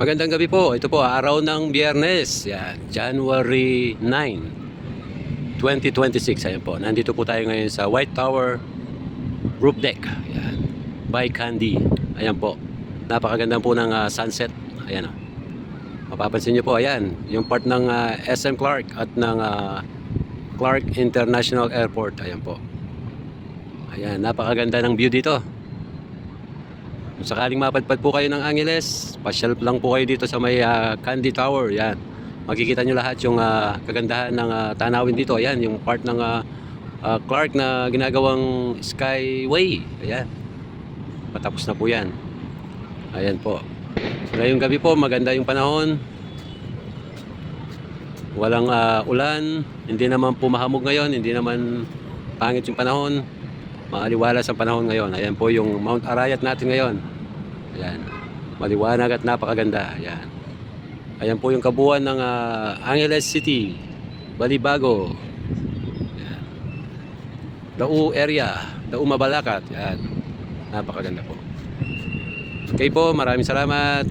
Magandang gabi po. Ito po, araw ng Biyernes. Yan, January 9, 2026. Ayan po. Nandito po tayo ngayon sa White Tower roof deck. Yan. By Candy. Ayan po. Napakaganda po ng sunset. Ayan o. Mapapansin nyo po, ayan. Yung part ng SM Clark at ng Clark International Airport. Ayan po. Ayan, napakaganda ng view dito. Kung sakaling mapadpad po kayo ng Angeles, pasyal lang po kayo dito sa may Candy Tower. Yan. Makikita nyo lahat yung kagandahan ng tanawin dito. Ayan, yung part ng Clark na ginagawang Skyway. Ayan. Patapos na po yan. Ayan po. Ngayong gabi po, maganda yung panahon. Walang ulan. Hindi naman pumahamog ngayon. Hindi naman pangit yung panahon. Maaliwalas ang panahon ngayon. Ayan po yung Mount Arayat natin ngayon. Ayan. Maliwanag at napakaganda. Ayan. Ayan po yung kabuuan ng Angeles City, Balibago. Ayan. Dao area, Dao Mabalacat. Ayan. Napakaganda po. Okay po, maraming salamat.